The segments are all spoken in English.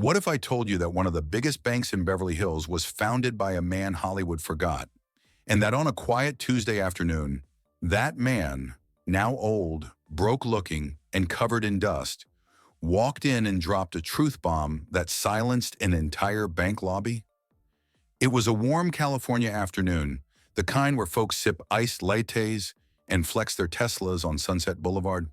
What if I told you that one of the biggest banks in Beverly Hills was founded by a man Hollywood forgot, and that on a quiet Tuesday afternoon, that man, now old, broke-looking, and covered in dust, walked in and dropped a truth bomb that silenced an entire bank lobby? It was a warm California afternoon, the kind where folks sip iced lattes and flex their Teslas on Sunset Boulevard.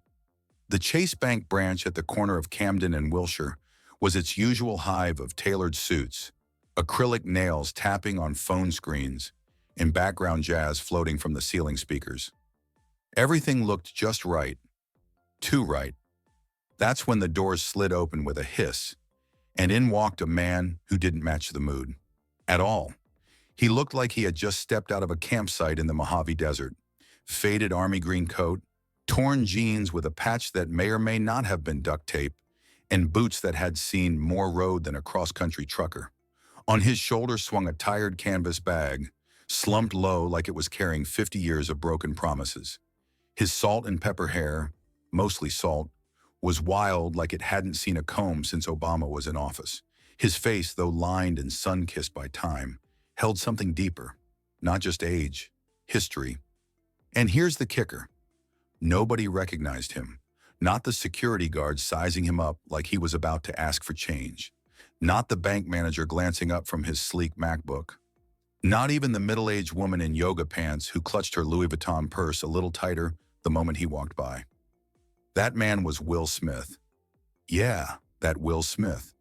The Chase Bank branch at the corner of Camden and Wilshire was its usual hive of tailored suits, acrylic nails tapping on phone screens, and background jazz floating from the ceiling speakers. Everything looked just right, too right. That's when the doors slid open with a hiss, and in walked a man who didn't match the mood at all. He looked like he had just stepped out of a campsite in the Mojave Desert. Faded army green coat, torn jeans with a patch that may or may not have been duct tape, and boots that had seen more road than a cross-country trucker. On his shoulder swung a tired canvas bag, slumped low like it was carrying 50 years of broken promises. His salt and pepper hair, mostly salt, was wild like it hadn't seen a comb since Obama was in office. His face, though lined and sun-kissed by time, held something deeper, not just age, history. And here's the kicker. Nobody recognized him. Not the security guard sizing him up like he was about to ask for change. Not the bank manager glancing up from his sleek MacBook. Not even the middle-aged woman in yoga pants who clutched her Louis Vuitton purse a little tighter the moment he walked by. That man was Will Smith. Yeah, that Will Smith.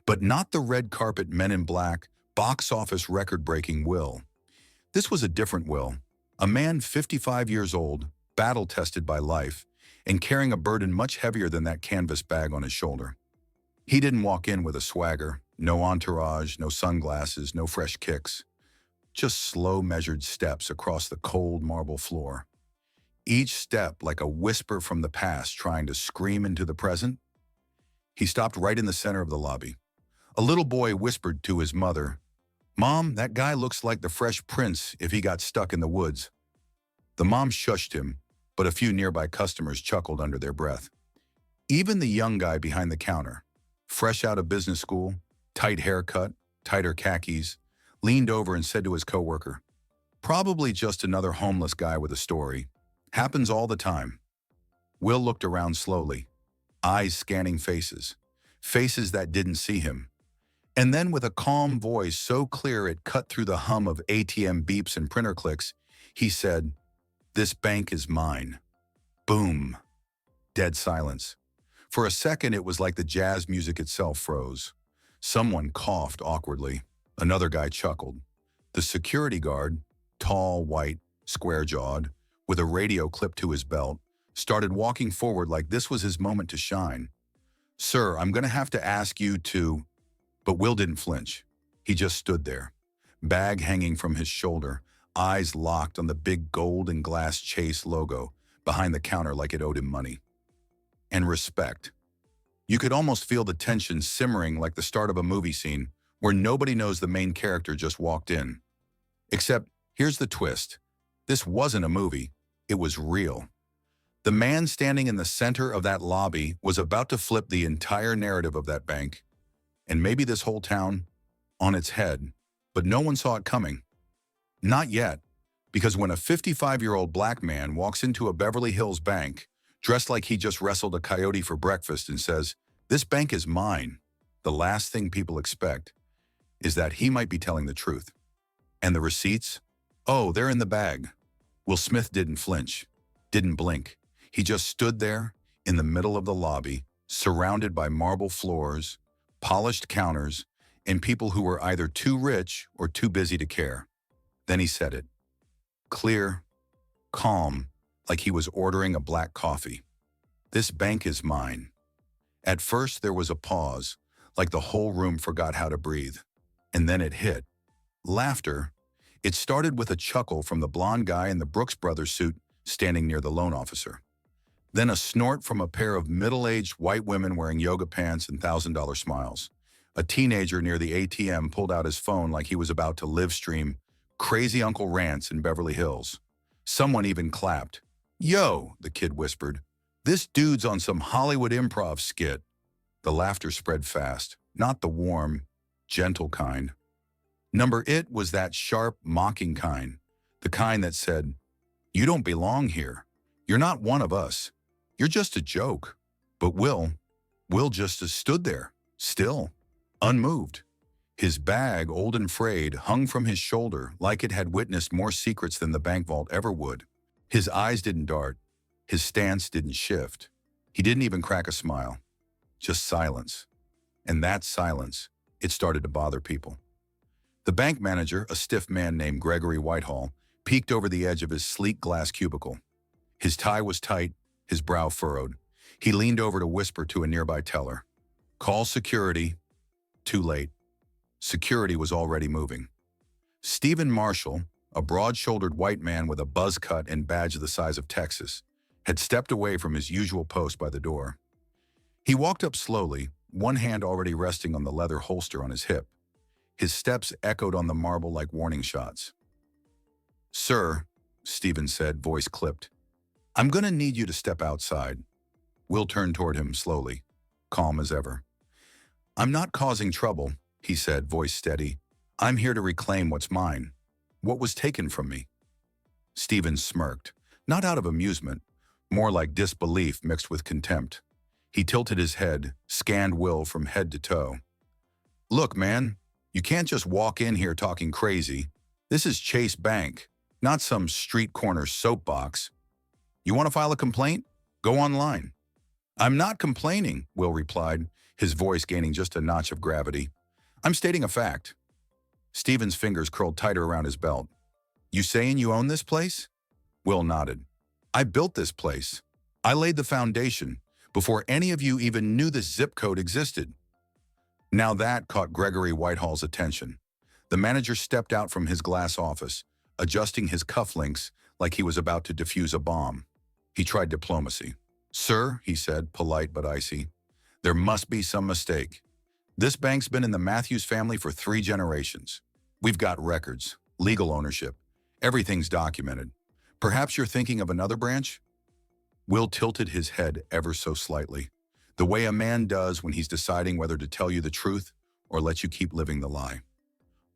But not the red carpet Men in Black, box office record-breaking Will. This was a different Will. A man 55 years old, battle-tested by life, and carrying a burden much heavier than that canvas bag on his shoulder. He didn't walk in with a swagger, no entourage, no sunglasses, no fresh kicks. Just slow, measured steps across the cold marble floor. Each step like a whisper from the past trying to scream into the present. He stopped right in the center of the lobby. A little boy whispered to his mother, "Mom, that guy looks like the Fresh Prince if he got stuck in the woods." The mom shushed him, but a few nearby customers chuckled under their breath. Even the young guy behind the counter, fresh out of business school, tight haircut, tighter khakis, leaned over and said to his coworker, "Probably just another homeless guy with a story. Happens all the time." Will looked around slowly, eyes scanning faces, faces that didn't see him. And then with a calm voice so clear it cut through the hum of ATM beeps and printer clicks, he said, "This bank is mine." Boom. Dead silence. For a second, it was like the jazz music itself froze. Someone coughed awkwardly. Another guy chuckled. The security guard, tall, white, square-jawed, with a radio clipped to his belt, started walking forward like this was his moment to shine. "Sir, I'm going to have to ask you to—" But Will didn't flinch. He just stood there, bag hanging from his shoulder, eyes locked on the big gold and glass Chase logo behind the counter like it owed him money. And respect. You could almost feel the tension simmering like the start of a movie scene where nobody knows the main character just walked in. Except, here's the twist. This wasn't a movie. It was real. The man standing in the center of that lobby was about to flip the entire narrative of that bank, and maybe this whole town, on its head, but no one saw it coming. Not yet, because when a 55-year-old black man walks into a Beverly Hills bank, dressed like he just wrestled a coyote for breakfast and says, "This bank is mine," the last thing people expect is that he might be telling the truth. And the receipts? Oh, they're in the bag. Will Smith didn't flinch, didn't blink. He just stood there in the middle of the lobby, surrounded by marble floors, polished counters, and people who were either too rich or too busy to care. Then he said it. Clear, calm, like he was ordering a black coffee. "This bank is mine." At first there was a pause, like the whole room forgot how to breathe. And then it hit. Laughter. It started with a chuckle from the blonde guy in the Brooks Brothers suit standing near the loan officer. Then a snort from a pair of middle-aged white women wearing yoga pants and $1,000 smiles. A teenager near the ATM pulled out his phone like he was about to live stream Crazy Uncle Rants in Beverly Hills. Someone even clapped. "Yo," the kid whispered, "this dude's on some Hollywood improv skit." The laughter spread fast. not the warm, gentle kind. Number it was that sharp, mocking kind, the kind that said, "You don't belong here. You're not one of us. You're just a joke." But Will just stood there, still, unmoved. His bag, old and frayed, hung from his shoulder like it had witnessed more secrets than the bank vault ever would. His eyes didn't dart. His stance didn't shift. He didn't even crack a smile. Just silence. And that silence, it started to bother people. The bank manager, a stiff man named Gregory Whitehall, peeked over the edge of his sleek glass cubicle. His tie was tight, his brow furrowed. He leaned over to whisper to a nearby teller. "Call security." Too late. Security was already moving. Stephen Marshall, a broad-shouldered white man with a buzz cut and badge the size of Texas, had stepped away from his usual post by the door. He walked up slowly, one hand already resting on the leather holster on his hip. His steps echoed on the marble like warning shots. "Sir," Stephen said, voice clipped, "I'm going to need you to step outside." Will turned toward him slowly, calm as ever. "I'm not causing trouble," he said, voice steady. "I'm here to reclaim what's mine, what was taken from me." Stephen smirked, not out of amusement, more like disbelief mixed with contempt. He tilted his head, scanned Will from head to toe. "Look, man, you can't just walk in here talking crazy. This is Chase Bank, not some street corner soapbox. You want to file a complaint? Go online." "I'm not complaining," Will replied, his voice gaining just a notch of gravity. "I'm stating a fact." Stephen's fingers curled tighter around his belt. "You saying you own this place?" Will nodded. "I built this place. I laid the foundation before any of you even knew this zip code existed." Now that caught Gregory Whitehall's attention. The manager stepped out from his glass office, adjusting his cufflinks like he was about to defuse a bomb. He tried diplomacy. "Sir," he said, polite but icy, "there must be some mistake. This bank's been in the Matthews family for 3 generations. We've got records, legal ownership. Everything's documented. Perhaps you're thinking of another branch?" Will tilted his head ever so slightly, the way a man does when he's deciding whether to tell you the truth or let you keep living the lie.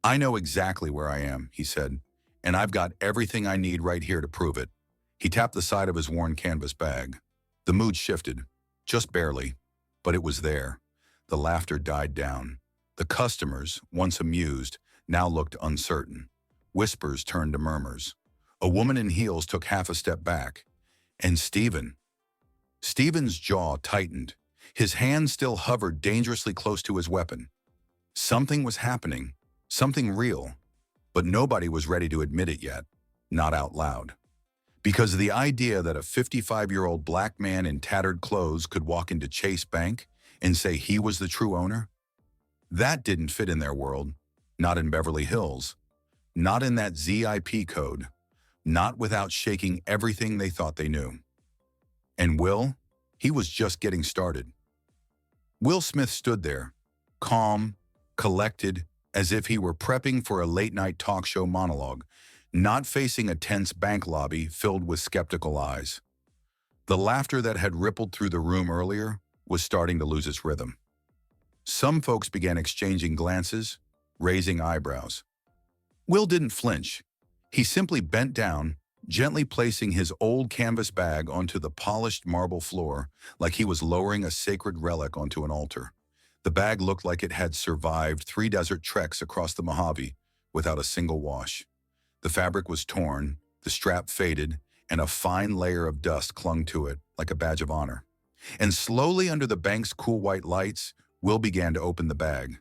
"I know exactly where I am," he said, "and I've got everything I need right here to prove it." He tapped the side of his worn canvas bag. The mood shifted, just barely, but it was there. The laughter died down. The customers, once amused, now looked uncertain. Whispers turned to murmurs. A woman in heels took half a step back. And Stephen's jaw tightened. His hand still hovered dangerously close to his weapon. Something was happening, something real, but nobody was ready to admit it yet, not out loud. Because the idea that a 55-year-old black man in tattered clothes could walk into Chase Bank and say he was the true owner, that didn't fit in their world, not in Beverly Hills, not in that ZIP code, not without shaking everything they thought they knew. And Will, he was just getting started. Will Smith stood there, calm, collected, as if he were prepping for a late-night talk show monologue, not facing a tense bank lobby filled with skeptical eyes. The laughter that had rippled through the room earlier was starting to lose its rhythm. Some folks began exchanging glances, raising eyebrows. Will didn't flinch. He simply bent down, gently placing his old canvas bag onto the polished marble floor like he was lowering a sacred relic onto an altar. The bag looked like it had survived 3 desert treks across the Mojave without a single wash. The fabric was torn, the strap faded, and a fine layer of dust clung to it like a badge of honor. And slowly under the bank's cool white lights, Will began to open the bag.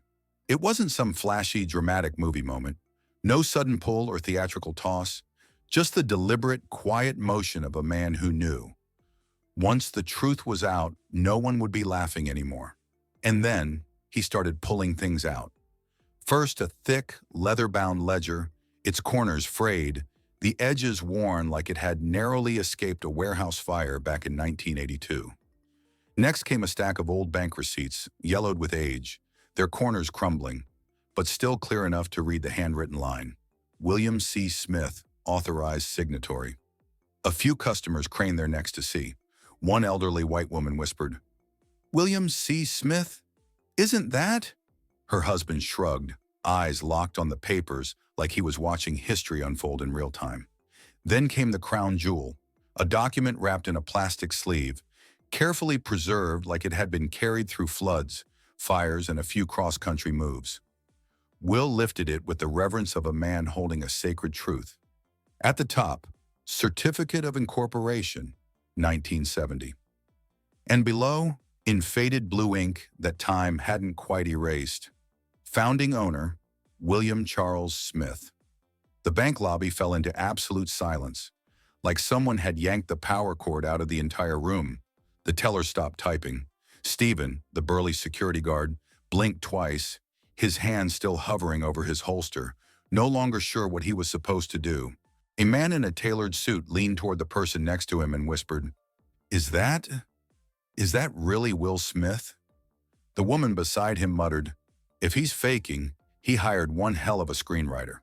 It wasn't some flashy, dramatic movie moment. No sudden pull or theatrical toss, just the deliberate, quiet motion of a man who knew. Once the truth was out, no one would be laughing anymore. And then he started pulling things out. First, a thick, leather-bound ledger, its corners frayed, the edges worn like it had narrowly escaped a warehouse fire back in 1982. Next came a stack of old bank receipts, yellowed with age, their corners crumbling, but still clear enough to read the handwritten line, "William C. Smith, authorized signatory." A few customers craned their necks to see. One elderly white woman whispered, "William C. Smith? Isn't that?" Her husband shrugged, eyes locked on the papers like he was watching history unfold in real time. Then came the crown jewel, a document wrapped in a plastic sleeve, carefully preserved like it had been carried through floods, fires, and a few cross-country moves. Will lifted it with the reverence of a man holding a sacred truth. At the top, Certificate of Incorporation, 1970. And below, in faded blue ink that time hadn't quite erased, founding owner, William Charles Smith. The bank lobby fell into absolute silence, like someone had yanked the power cord out of the entire room. The teller stopped typing. Stephen, the burly security guard, blinked twice, his hand still hovering over his holster, no longer sure what he was supposed to do. A man in a tailored suit leaned toward the person next to him and whispered, Is that really Will Smith?" The woman beside him muttered, "If he's faking, he hired one hell of a screenwriter."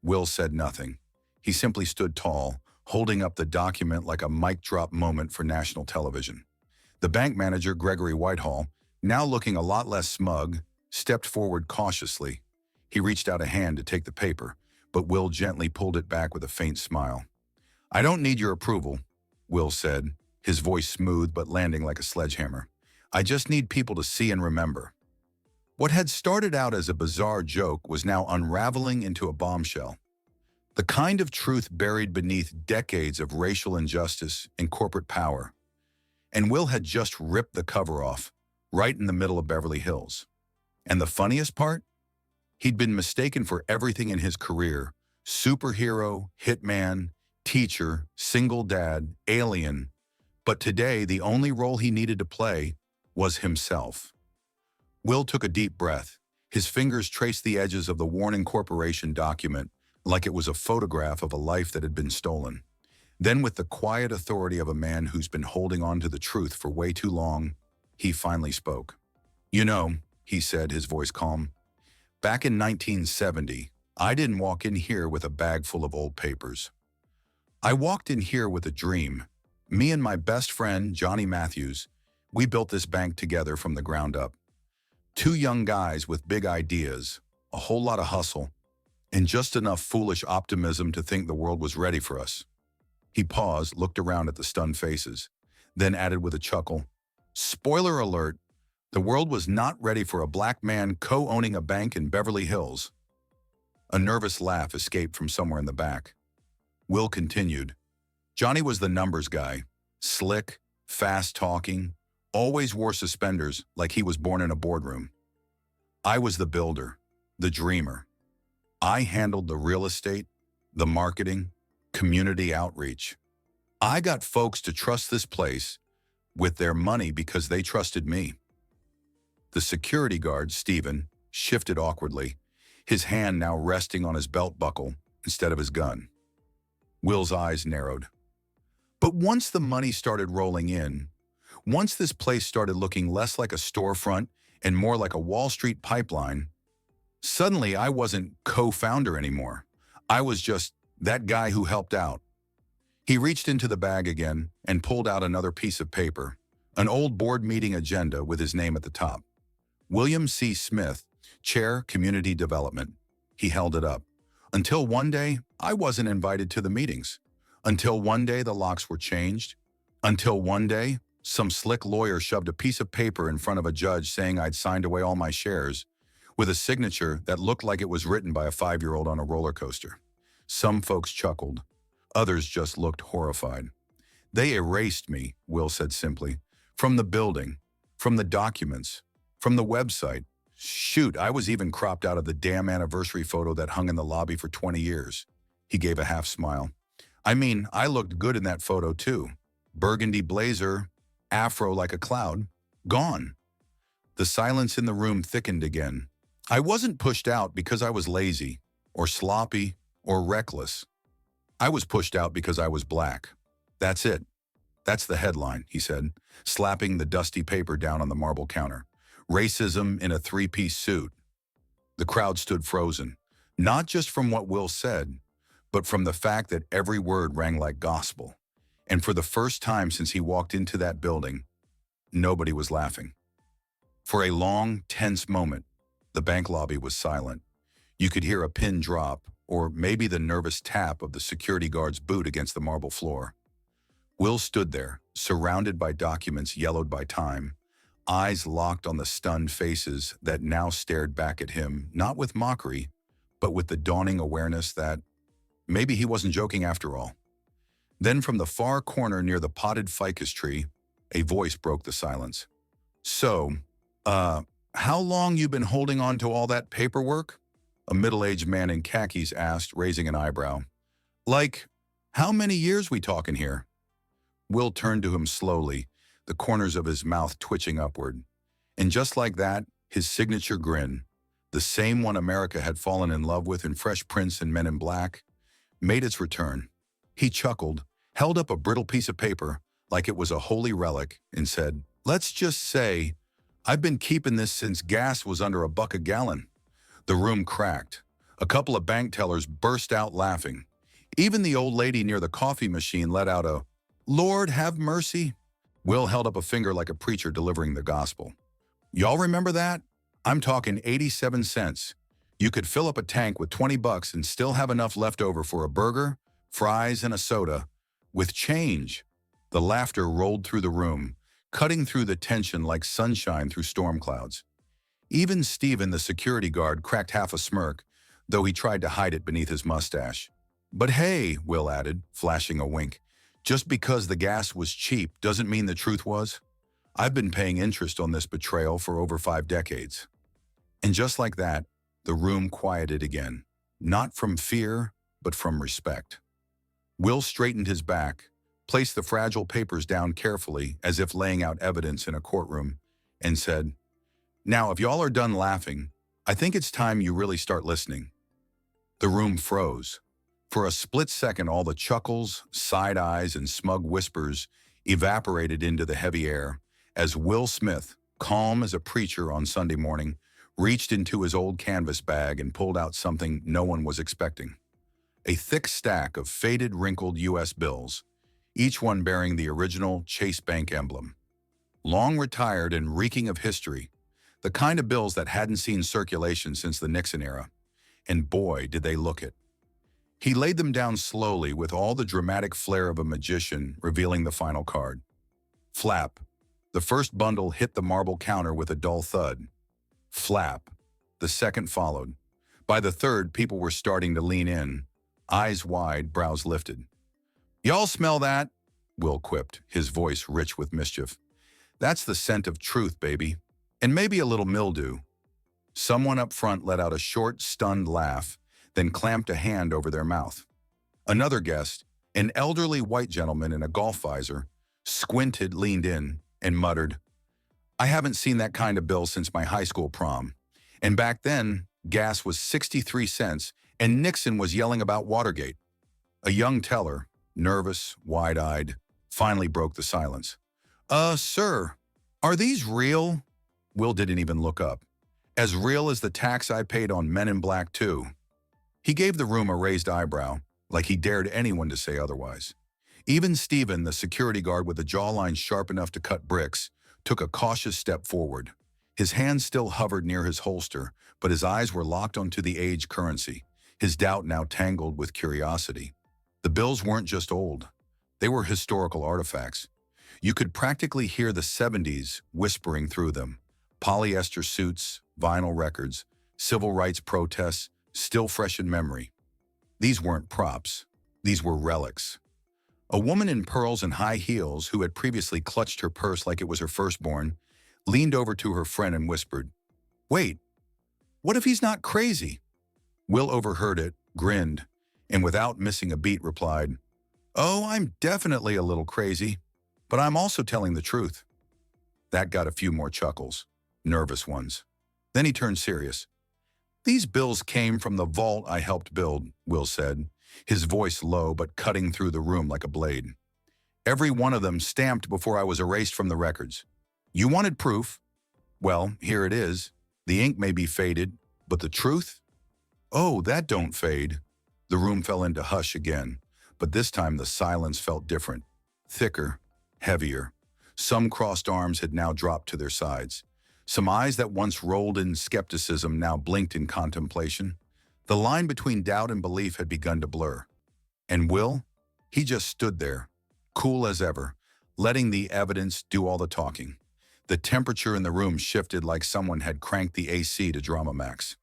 Will said nothing. He simply stood tall, holding up the document like a mic drop moment for national television. The bank manager, Gregory Whitehall, now looking a lot less smug, stepped forward cautiously. He reached out a hand to take the paper, but Will gently pulled it back with a faint smile. "I don't need your approval," Will said, his voice smooth but landing like a sledgehammer. "I just need people to see and remember." What had started out as a bizarre joke was now unraveling into a bombshell. The kind of truth buried beneath decades of racial injustice and corporate power. And Will had just ripped the cover off, right in the middle of Beverly Hills. And the funniest part? He'd been mistaken for everything in his career: superhero, hitman, teacher, single dad, alien. But today, the only role he needed to play was himself. Will took a deep breath. His fingers traced the edges of the Warning Corporation document like it was a photograph of a life that had been stolen. Then, with the quiet authority of a man who's been holding on to the truth for way too long, he finally spoke. "You know," he said, his voice calm, "back in 1970, I didn't walk in here with a bag full of old papers. I walked in here with a dream. Me and my best friend, Johnny Matthews, we built this bank together from the ground up. Two young guys with big ideas, a whole lot of hustle, and just enough foolish optimism to think the world was ready for us." He paused, looked around at the stunned faces, then added with a chuckle, "Spoiler alert, the world was not ready for a black man co-owning a bank in Beverly Hills." A nervous laugh escaped from somewhere in the back. Will continued, "Johnny was the numbers guy, slick, fast-talking, always wore suspenders like he was born in a boardroom. I was the builder, the dreamer. I handled the real estate, the marketing, community outreach. I got folks to trust this place with their money because they trusted me." The security guard, Stephen, shifted awkwardly, his hand now resting on his belt buckle instead of his gun. Will's eyes narrowed. But once the money started rolling in, once this place started looking less like a storefront and more like a Wall Street pipeline, suddenly I wasn't co-founder anymore. I was just that guy who helped out. He reached into the bag again and pulled out another piece of paper, an old board meeting agenda with his name at the top. "William C. Smith, Chair, Community Development." He held it up. "Until one day, I wasn't invited to the meetings. Until one day the locks were changed. Until one day, some slick lawyer shoved a piece of paper in front of a judge saying I'd signed away all my shares, with a signature that looked like it was written by a 5-year-old on a roller coaster." Some folks chuckled. Others just looked horrified. "They erased me," Will said simply, "from the building, from the documents, from the website. Shoot, I was even cropped out of the damn anniversary photo that hung in the lobby for 20 years. He gave a half smile. "I mean, I looked good in that photo too. Burgundy blazer, afro like a cloud, gone." The silence in the room thickened again. "I wasn't pushed out because I was lazy, or sloppy, or reckless. I was pushed out because I was black. That's it. That's the headline," he said, slapping the dusty paper down on the marble counter. "Racism in a 3-piece suit." The crowd stood frozen, not just from what Will said, but from the fact that every word rang like gospel. And for the first time since he walked into that building, nobody was laughing. For a long, tense moment, The bank lobby was silent. You could hear a pin drop, or maybe the nervous tap of the security guard's boot against the marble floor. Will stood there, surrounded by documents yellowed by time, eyes locked on the stunned faces that now stared back at him, not with mockery, but with the dawning awareness that maybe he wasn't joking after all. Then from the far corner near the potted ficus tree, a voice broke the silence. "So, how long you been holding on to all that paperwork?" A middle-aged man in khakis asked, raising an eyebrow. "Like, how many years we talking here?" Will turned to him slowly, the corners of his mouth twitching upward. And just like that, his signature grin, the same one America had fallen in love with in Fresh Prince and Men in Black, made its return. He chuckled, held up a brittle piece of paper like it was a holy relic, and said, "Let's just say, I've been keeping this since gas was under $1 a gallon." The room cracked. A couple of bank tellers burst out laughing. Even the old lady near the coffee machine let out a, "Lord have mercy." Will held up a finger like a preacher delivering the gospel. "Y'all remember that? I'm talking 87 cents. You could fill up a tank with $20 and still have enough left over for a burger, fries, and a soda. With change." The laughter rolled through the room, cutting through the tension like sunshine through storm clouds. Even Stephen, the security guard, cracked half a smirk, though he tried to hide it beneath his mustache. "But hey," Will added, flashing a wink, "just because the gas was cheap doesn't mean the truth was. I've been paying interest on this betrayal for over 5 decades." And just like that, the room quieted again, not from fear, but from respect. Will straightened his back, placed the fragile papers down carefully as if laying out evidence in a courtroom, and said, "Now, if y'all are done laughing, I think it's time you really start listening." The room froze. For a split second, all the chuckles, side eyes, and smug whispers evaporated into the heavy air as Will Smith, calm as a preacher on Sunday morning, reached into his old canvas bag and pulled out something no one was expecting. A thick stack of faded, wrinkled U.S. bills, each one bearing the original Chase Bank emblem. Long retired and reeking of history, the kind of bills that hadn't seen circulation since the Nixon era. And boy, did they look it. He laid them down slowly with all the dramatic flair of a magician, revealing the final card. Flap. The first bundle hit the marble counter with a dull thud. Flap. The second followed. By the third, people were starting to lean in, eyes wide, brows lifted. "Y'all smell that?" Will quipped, his voice rich with mischief. "That's the scent of truth, baby. And maybe a little mildew." Someone up front let out a short, stunned laugh, then clamped a hand over their mouth. Another guest, an elderly white gentleman in a golf visor, squinted, leaned in, and muttered, "I haven't seen that kind of bill since my high school prom. And back then, gas was 63 cents, and Nixon was yelling about Watergate." A young teller, nervous, wide-eyed, finally broke the silence. Sir, are these real?" Will didn't even look up. "As real as the tax I paid on Men in Black 2. He gave the room a raised eyebrow, like he dared anyone to say otherwise. Even Stephen, the security guard with a jawline sharp enough to cut bricks, took a cautious step forward. His hand still hovered near his holster, but his eyes were locked onto the age currency, his doubt now tangled with curiosity. The bills weren't just old. They were historical artifacts. You could practically hear the 70s whispering through them. Polyester suits, vinyl records, civil rights protests, still fresh in memory. These weren't props. These were relics. A woman in pearls and high heels, who had previously clutched her purse like it was her firstborn, leaned over to her friend and whispered, "Wait, what if he's not crazy?" Will overheard it, grinned, and without missing a beat replied, "Oh, I'm definitely a little crazy, but I'm also telling the truth." That got a few more chuckles, nervous ones. Then he turned serious. "These bills came from the vault I helped build," Will said, his voice low but cutting through the room like a blade. "Every one of them stamped before I was erased from the records. You wanted proof? Well, here it is. The ink may be faded, but the truth? Oh, that don't fade." The room fell into hush again, but this time the silence felt different, thicker, heavier. Some crossed arms had now dropped to their sides. Some eyes that once rolled in skepticism now blinked in contemplation. The line between doubt and belief had begun to blur. And Will? He just stood there, cool as ever, letting the evidence do all the talking. The temperature in the room shifted like someone had cranked the AC to drama max.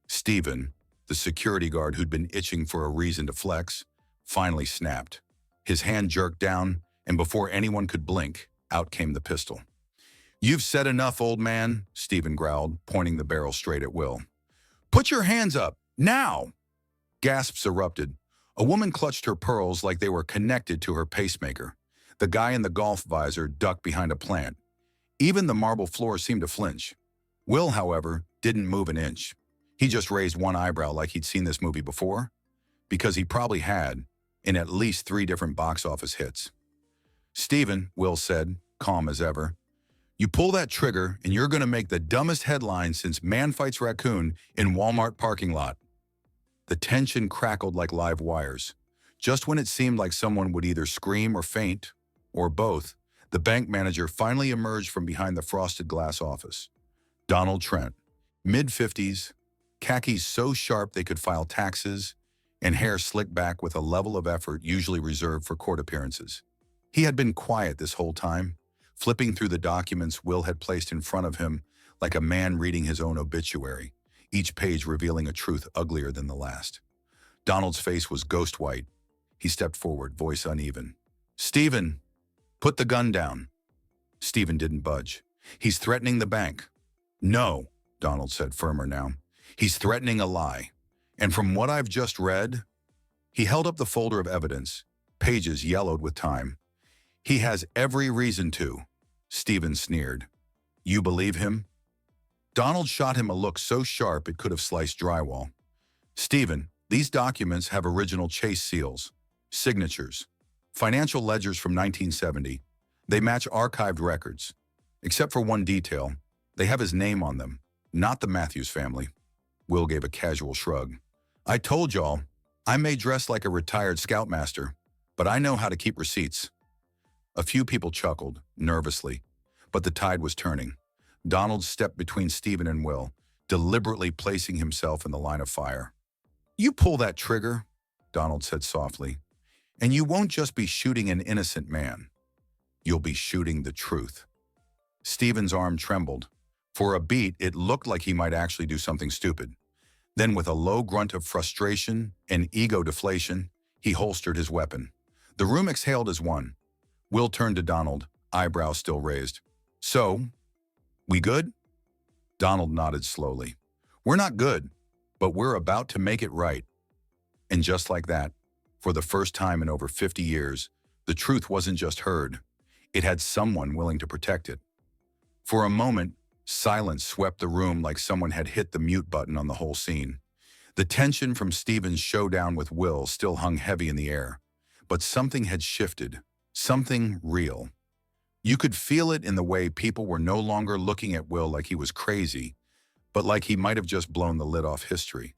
Stephen, the security guard who'd been itching for a reason to flex, finally snapped. His hand jerked down, and before anyone could blink, out came the pistol. "You've said enough, old man," Stephen growled, pointing the barrel straight at Will. "Put your hands up, now!" Gasps erupted. A woman clutched her pearls like they were connected to her pacemaker. The guy in the golf visor ducked behind a plant. Even the marble floor seemed to flinch. Will, however, didn't move an inch. He just raised one eyebrow like he'd seen this movie before, because he probably had, in at least 3 different box office hits. "Stephen," Will said, calm as ever, "you pull that trigger and you're going to make the dumbest headline since Man Fights Raccoon in Walmart parking lot." The tension crackled like live wires. Just when it seemed like someone would either scream or faint, or both, the bank manager finally emerged from behind the frosted glass office. Donald Trent, mid-50s, khakis so sharp they could file taxes, and hair slicked back with a level of effort usually reserved for court appearances. He had been quiet this whole time, flipping through the documents Will had placed in front of him like a man reading his own obituary, each page revealing a truth uglier than the last. Donald's face was ghost white. He stepped forward, voice uneven. "Stephen, put the gun down." Stephen didn't budge. "He's threatening the bank." "No," Donald said, firmer now. "He's threatening a lie. And from what I've just read," he held up the folder of evidence, pages yellowed with time. "He has every reason to." Stephen sneered. "You believe him?" Donald shot him a look so sharp it could have sliced drywall. "Stephen, these documents have original Chase seals, signatures, financial ledgers from 1970. They match archived records. Except for one detail, they have his name on them, not the Matthews family." Will gave a casual shrug. "I told y'all, I may dress like a retired scoutmaster, but I know how to keep receipts." A few people chuckled, nervously, but the tide was turning. Donald stepped between Stephen and Will, deliberately placing himself in the line of fire. "You pull that trigger," Donald said softly, "and you won't just be shooting an innocent man. You'll be shooting the truth." Stephen's arm trembled. For a beat, it looked like he might actually do something stupid. Then, with a low grunt of frustration and ego deflation, he holstered his weapon. The room exhaled as one. Will turned to Donald, eyebrows still raised. "So, we good?" Donald nodded slowly. "We're not good, but we're about to make it right." And just like that, for the first time in over 50 years, the truth wasn't just heard. It had someone willing to protect it. For a moment, silence swept the room like someone had hit the mute button on the whole scene. The tension from Stephen's showdown with Will still hung heavy in the air. But something had shifted, something real. You could feel it in the way people were no longer looking at Will like he was crazy, but like he might have just blown the lid off history.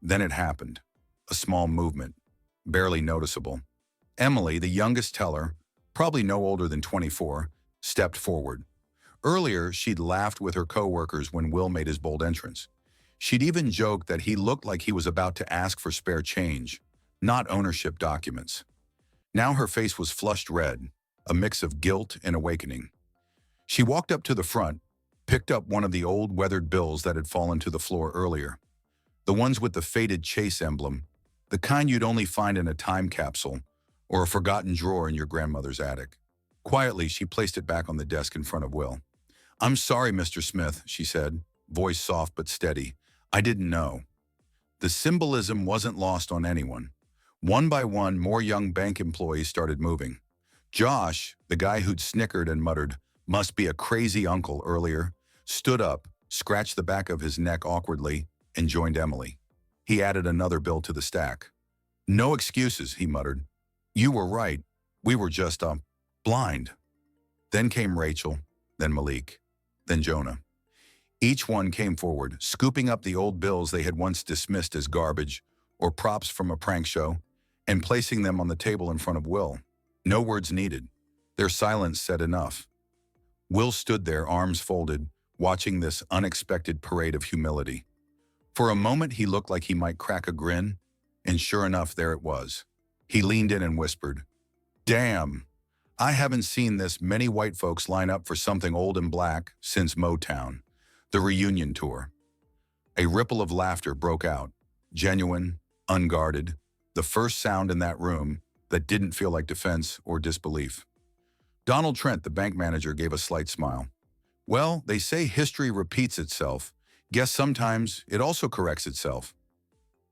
Then it happened. A small movement, barely noticeable. Emily, the youngest teller, probably no older than 24, stepped forward. Earlier, she'd laughed with her coworkers when Will made his bold entrance. She'd even joked that he looked like he was about to ask for spare change, not ownership documents. Now her face was flushed red, a mix of guilt and awakening. She walked up to the front, picked up one of the old weathered bills that had fallen to the floor earlier. The ones with the faded Chase emblem, the kind you'd only find in a time capsule or a forgotten drawer in your grandmother's attic. Quietly, she placed it back on the desk in front of Will. "I'm sorry, Mr. Smith," she said, voice soft but steady. "I didn't know." The symbolism wasn't lost on anyone. One by one, more young bank employees started moving. Josh, the guy who'd snickered and muttered, "Must be a crazy uncle," earlier, stood up, scratched the back of his neck awkwardly, and joined Emily. He added another bill to the stack. "No excuses," he muttered. "You were right. We were just, blind." Then came Rachel, then Malik, then Jonah. Each one came forward, scooping up the old bills they had once dismissed as garbage or props from a prank show, and placing them on the table in front of Will. No words needed. Their silence said enough. Will stood there, arms folded, watching this unexpected parade of humility. For a moment, he looked like he might crack a grin, and sure enough, there it was. He leaned in and whispered, "Damn, I haven't seen this many white folks line up for something old and black since Motown, the reunion tour." A ripple of laughter broke out, genuine, unguarded, the first sound in that room that didn't feel like defense or disbelief. Donald Trent, the bank manager, gave a slight smile. "Well, they say history repeats itself. Guess sometimes it also corrects itself."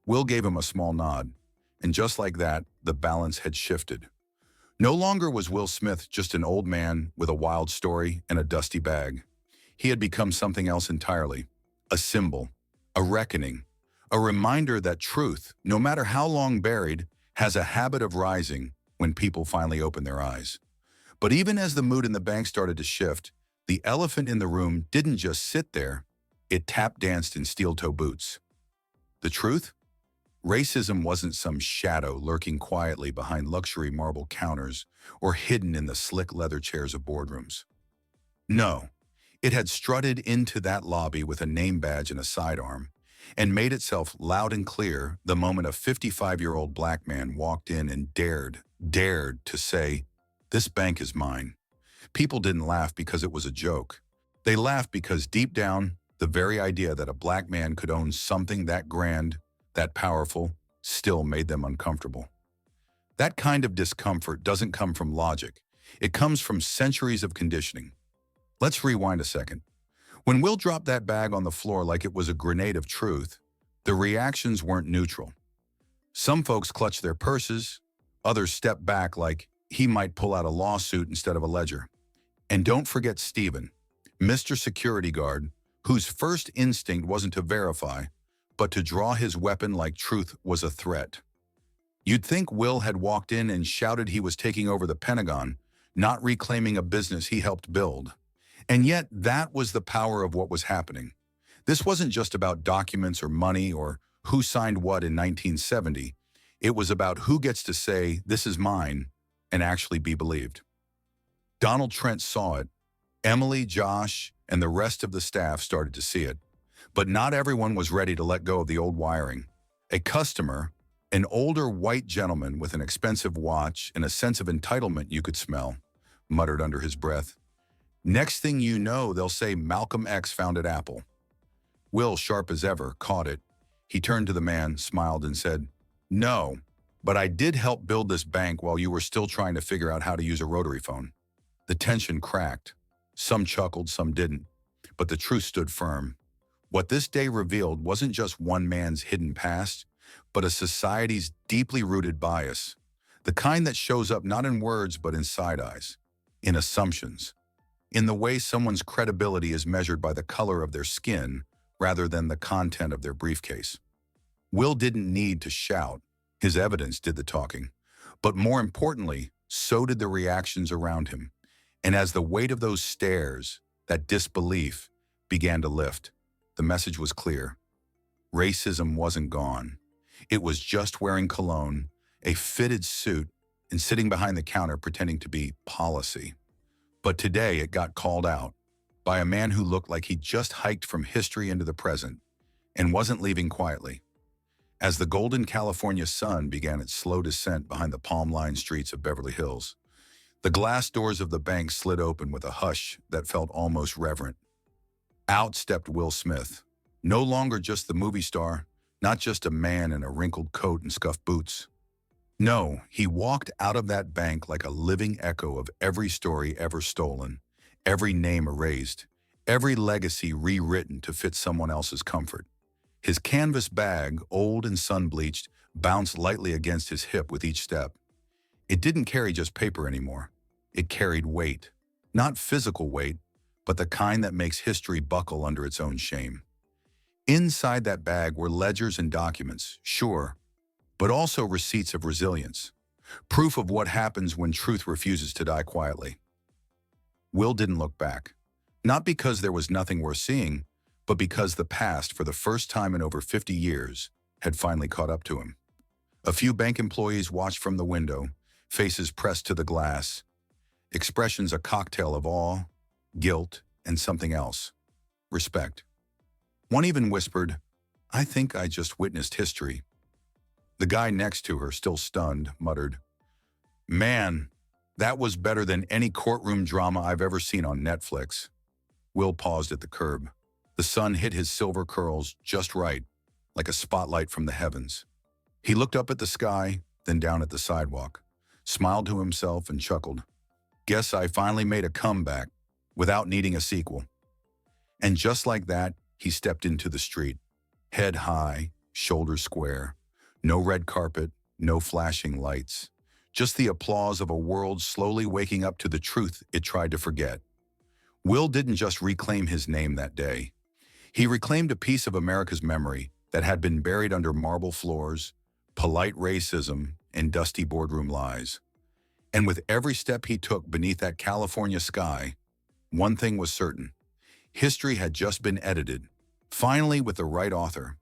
Will gave him a small nod, and just like that, the balance had shifted. No longer was Will Smith just an old man with a wild story and a dusty bag. He had become something else entirely, a symbol, a reckoning, a reminder that truth, no matter how long buried, has a habit of rising when people finally open their eyes. But even as the mood in the bank started to shift, the elephant in the room didn't just sit there, it tap-danced in steel-toe boots. The truth? Racism wasn't some shadow lurking quietly behind luxury marble counters or hidden in the slick leather chairs of boardrooms. No, it had strutted into that lobby with a name badge and a sidearm, and made itself loud and clear the moment a 55-year-old black man walked in and dared to say, "This bank is mine." People didn't laugh because it was a joke. They laughed because deep down, the very idea that a black man could own something that grand, that powerful, still made them uncomfortable. That kind of discomfort doesn't come from logic. It comes from centuries of conditioning. Let's rewind a second. When Will dropped that bag on the floor like it was a grenade of truth, the reactions weren't neutral. Some folks clutched their purses, others stepped back like he might pull out a lawsuit instead of a ledger. And don't forget Stephen, Mr. Security Guard, whose first instinct wasn't to verify, but to draw his weapon like truth was a threat. You'd think Will had walked in and shouted he was taking over the Pentagon, not reclaiming a business he helped build. And yet that was the power of what was happening. This wasn't just about documents or money or who signed what in 1970. It was about who gets to say, "This is mine," and actually be believed. Donald Trent saw it. Emily, Josh, and the rest of the staff started to see it. But not everyone was ready to let go of the old wiring. A customer, an older white gentleman with an expensive watch and a sense of entitlement you could smell, muttered under his breath, "Next thing you know, they'll say Malcolm X founded Apple." Will, sharp as ever, caught it. He turned to the man, smiled, and said, "No, but I did help build this bank while you were still trying to figure out how to use a rotary phone." The tension cracked. Some chuckled, some didn't. But the truth stood firm. What this day revealed wasn't just one man's hidden past, but a society's deeply rooted bias, the kind that shows up not in words but in side eyes, in assumptions, in the way someone's credibility is measured by the color of their skin rather than the content of their briefcase. Will didn't need to shout. His evidence did the talking. But more importantly, so did the reactions around him. And as the weight of those stares, that disbelief, began to lift, the message was clear. Racism wasn't gone. It was just wearing cologne, a fitted suit, and sitting behind the counter pretending to be policy. But today it got called out by a man who looked like he just hiked from history into the present and wasn't leaving quietly. As the golden California sun began its slow descent behind the palm-lined streets of Beverly Hills, the glass doors of the bank slid open with a hush that felt almost reverent. Out stepped Will Smith, no longer just the movie star, not just a man in a wrinkled coat and scuffed boots. No, he walked out of that bank like a living echo of every story ever stolen, every name erased, every legacy rewritten to fit someone else's comfort. His canvas bag, old and sun-bleached, bounced lightly against his hip with each step. It didn't carry just paper anymore. It carried weight. Not physical weight, but the kind that makes history buckle under its own shame. Inside that bag were ledgers and documents, sure, but also receipts of resilience, proof of what happens when truth refuses to die quietly. Will didn't look back, not because there was nothing worth seeing, but because the past, for the first time in over 50 years, had finally caught up to him. A few bank employees watched from the window, faces pressed to the glass, expressions a cocktail of awe, guilt, and something else. respect. One even whispered, "I think I just witnessed history." The guy next to her, still stunned, muttered, "Man, that was better than any courtroom drama I've ever seen on Netflix." Will paused at the curb. The sun hit his silver curls just right, like a spotlight from the heavens. He looked up at the sky, then down at the sidewalk, smiled to himself and chuckled. "Guess I finally made a comeback without needing a sequel." And just like that, he stepped into the street, head high, shoulders square. No red carpet, no flashing lights. Just the applause of a world slowly waking up to the truth it tried to forget. Will didn't just reclaim his name that day. He reclaimed a piece of America's memory that had been buried under marble floors, polite racism, and dusty boardroom lies. And with every step he took beneath that California sky, one thing was certain. History had just been edited, finally with the right author,